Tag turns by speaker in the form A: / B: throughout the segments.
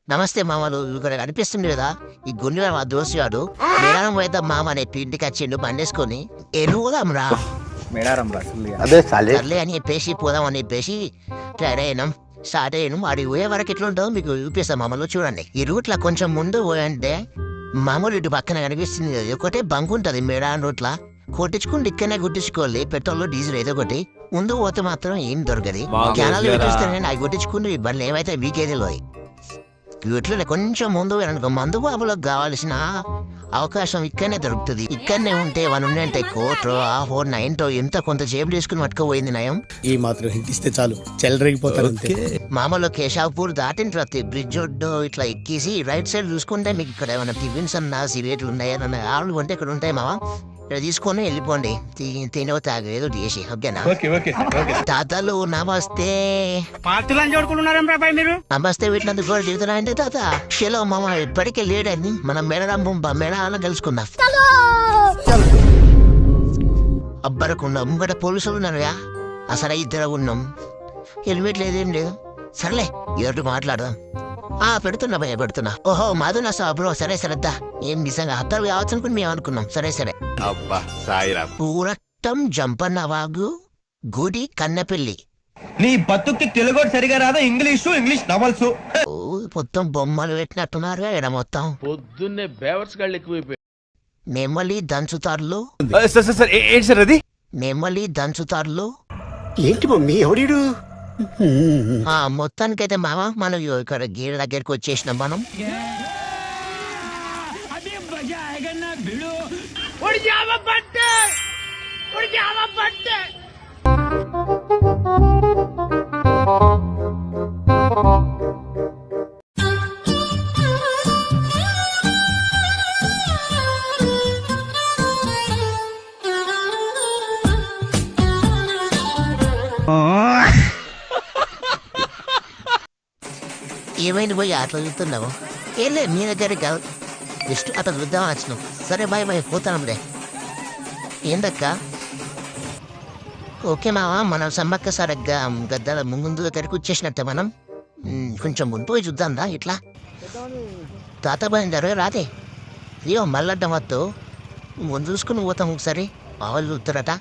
A: నమస్తే మామలు ఇక్కడ కనిపిస్తుంది కదా ఈ గుండె మా దోసిగాడు మేడారం పోయితే మామ అనే ఇంటికి వచ్చిండు బండేసుకొని ఎరువుదాం రా సర్లే అని చెప్పేసి పోదాం అని చెప్పేసి రెడీ అయినాం స్టార్ట్ అయ్యాను అది పోయే వరకు ఎట్లా ఉంటుందో మీకు చూపిస్తాం మామూలు చూడండి ఈ రూట్లో కొంచెం ముందు పోయంటే మామూలు ఇటు పక్కన కనిపిస్తుంది ఒకటే బంక్ ఉంటుంది మేడారం రూట్లా కొట్టించుకుంటే ఇక్కడనే గుట్టించుకోవాలి పెట్రోల్ డీజిల్ ఏదో ఒకటి ముందు పోతే మాత్రం ఏం దొరకదు కెనాలు పెట్టిస్తాను అవి కొట్టించుకుంటే బండ్లు ఏమైతే వీకేజీలో వీటిలో కొంచెం ముందు అనుకో మందు బాబులకు కావాల్సిన అవకాశం ఇక్కడనే దొరుకుతుంది ఇక్కడనే ఉంటే వన్ ఉంటే కోటో ఆహో నైన్టో ఎంత కొంత జేబు తీసుకుని పట్టుకోపోయింది నయం
B: ఈ మాత్రం ఇస్తే చాలు చెలరేగిపోతారు
A: మామూలు కేశాపూర్ దాటిన ప్రతి బ్రిడ్జ్ ఒడ్డు ఇట్లా ఎక్కేసి రైట్ సైడ్ చూసుకుంటే మీకు ఇక్కడ ఏమైనా టిఫిన్స్ అన్నా సిగరెట్లు ఉన్నాయా ఆళ్ళు కొంటే ఇక్కడ ఉంటాయి మావా ఇక్కడ తీసుకొని వెళ్ళిపోండి తినో తాగు ఏదో చేసి ఓకేనా తాతలు నమస్తే నమస్తే వీటినందుకు కూడా చెబుతున్నా అంటే తాత షెలో మామ ఇప్పటికే లేడని మనం మేడారం కలుసుకుందాం అబ్బరకున్నాం ఇక్కడ పోలీసులు ఉన్నారుగా అసలు ఇద్దరు ఉన్నాం హెల్మెట్ లేదేం లేదు సర్లే ఎవరు మాట్లాడదాం పెడుతున్నా భయ పెడుతున్నా ఓహో మాధు నా బ్రో సరే సరేద్దా ఏం నిజంగా అత్తరు కావచ్చు అనుకుని మేము అనుకున్నాం సరే పూరట్టం జంపన్న వాగు గుడి కన్నెపల్లి
C: నీ బతుక్కి తెలుగు సరిగా రాదా ఇంగ్లీష్ నవల్స్
A: మొత్తం బొమ్మలు పెట్టినట్టున్నారు ఇక్కడ మొత్తం
D: పొద్దున్నే బేవర్స్ గాళ్ళు ఎక్కువైపోయి
A: నెమ్మలి దంచుతారులు నెమ్మలి దంచుతారులు
B: ఏంటి మమ్మీ ఎవడు
A: మొత్తానికైతే మామ మనం ఇక్కడ గీడ దగ్గరికి వచ్చేసినాం మనం ఏమైంది పోయి అట్లా చూస్తున్నావు ఏం లేదు మీ దగ్గరికి కాదు జస్ట్ అట్లా చూద్దాం వచ్చినాం సరే బాయ్ బాయ్ పోతాంలే ఏందక్క ఓకే మావా మనం సమ్మక్క సరగ్గా గద్దల ముందు దగ్గరికి వచ్చేసినట్టే మనం కొంచెం ముందు పోయి చూద్దాందా ఇట్లా తాత బయలుదేరే రాదే అయ్యో మళ్ళడ్డం వద్దు ముందు చూసుకుని పోతాం ఒకసారి మావాళ్ళు చూస్తారట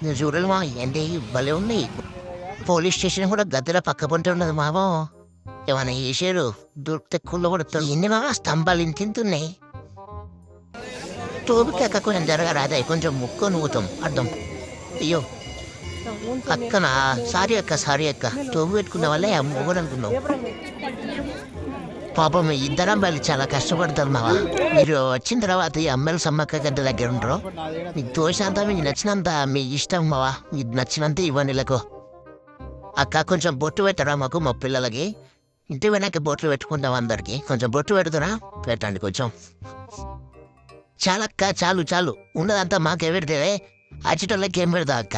A: నేను చూడలు మా ఏంటి భలే ఉన్నాయి పోలీస్ స్టేషన్ కూడా గద్దెల పక్క పొంటే ఉన్నది మావో ఏమైనా చేసారు దొరికితే కుళ్ళు కొడుతుంది ఎన్ని మావా స్తంభాలు ఇంతింతున్నాయి టోబుకి అక్క కొంచెం జరగరాదే కొంచెం ముక్కు నువ్వుతాం అర్థం అయ్యో అక్కనా సారీ అక్క టోబు పెట్టుకున్న వాళ్ళే మొగడు అనుకున్నావు పాపం ఇద్దరు అమ్మాయిలు చాలా కష్టపడతారు మావా మీరు వచ్చిన తర్వాత ఈ అమ్మాయిలు సమ్మక్క గడ్డ దగ్గర ఉండరు మీకు తోచినంత మీకు నచ్చినంత మీ ఇష్టం మావా మీకు నచ్చినంత ఇవ్వనిలకు అక్క కొంచెం బొట్టు పెట్టరా మాకు మా పిల్లలకి ఇంటి వెనక్కి బొట్లు పెట్టుకుంటాం అందరికి కొంచెం బొట్టు పెడుతున్నా పెట్టండి కొంచెం చాలక్క చాలు ఉన్నదంతా మాకే పెడితే అచ్చటోళ్ళకి ఏం పెడతా అక్క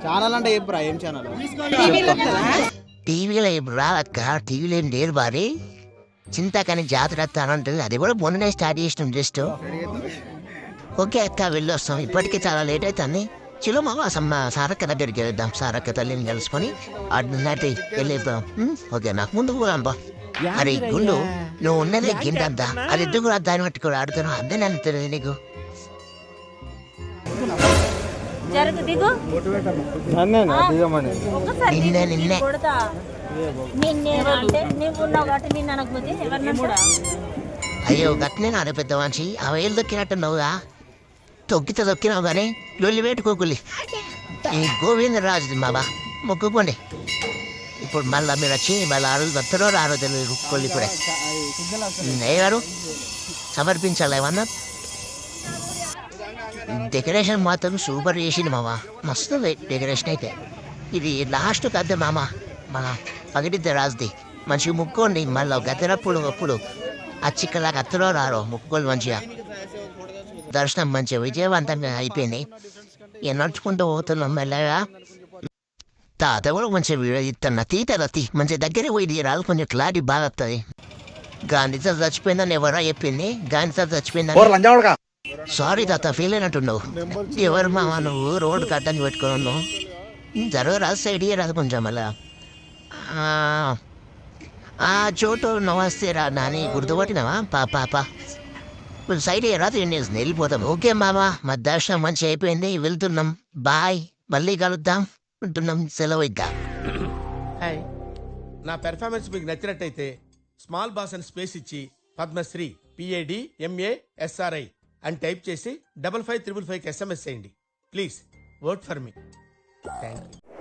B: ఛానల్ అంటే ఏం ఛానల్
A: టీవీలో ఏం రాదక్క టీవీలో ఏం లేదు బారి చింతకని జాతర అంటే అది కూడా మొన్ననే స్టార్ట్ చేసినాం జస్ట్ ఓకే అక్క వెళ్ళొస్తాం ఇప్పటికే చాలా లేట్ అవుతుంది చిలో మావా సారక్క దగ్గరికి వెళ్దాం సారక్క తల్లిని కలుసుకొని అన్నట్టు వెళ్ళిద్దాం ఓకేనా ముందుకు పోదాం బా అరే గుండు నువ్వు ఉన్నదే గిండంతా అది ఎందుకు కూడా దాన్ని బట్టి కూడా ఆడుతున్నావు అదే నన్ను తెలియదు నీకు అయ్యో గట్నే నాన్న పెద్ద మనిషి ఆ వేలు దొక్కినట్టున్నావుగా తొక్కినావు కానీ లొల్లి పెట్టుకోకులి ఈ గోవిందరాజు బాబా మొక్కుకోండి ఇప్పుడు మళ్ళీ మీరు వచ్చి మళ్ళీ ఆ రోజు వస్తారో రారో తెలియదు కొల్లి కూడా అయ్యారు సమర్పించాలి ఏమన్నా డెకరేషన్ మాత్రం సూపర్ చేసింది మామ మస్తు డెకరేషన్ అయితే ఇది లాస్ట్ కద్ద మామ మన పగిడిద్ద రాజుది మంచిగా ముక్కోండి మళ్ళీ గద్దెనప్పుడు అప్పుడు అచ్చిక్కలాగా అత్తలో రారో ముక్కోలు మంచిగా దర్శనం మంచిగా విజయవంతంగా అయిపోయింది ఇక నడుచుకుంటూ పోతున్నాం మెల్లగా తాత కూడా మంచిగా వీడియో ఇస్తున్నా తీతల మంచిగా దగ్గర పోయి తీరాలి కొంచెం క్లారిటీ బాగా వస్తుంది గాంధీ సార్ చచ్చిపోయిందని ఎవరా చెప్పింది గాంధీ సార్ చచ్చిపోయిందని సారీ తాత ఫీల్ అయినట్టున్నావు ఎవరు మామ నువ్వు రోడ్డు కట్టని పెట్టుకుని ఉన్నావు జరగరాదు సైడ్ రాదు కొంచెం అలా ఆ చోటు నమస్తేరా నాని గుర్తుపట్టినావా పాప సైడ్ అయ్యారా 3 days వెళ్ళిపోతాం. ఓకే మామ మా దర్శనం మంచి అయిపోయింది, వెళ్తున్నాం. బాయ్, మళ్ళీ కలుద్దాం. ఉంటున్నాం, సెలవు ఇద్దాం.
E: హాయ్, నా పెర్ఫార్మెన్స్ మీకు నచ్చినట్టయితే స్మాల్ బాస్ అని స్పేస్ ఇచ్చి పద్మశ్రీ PADMASRI అని టైప్ చేసి 5555 SMS చేయండి. Please vote for me. Thank you.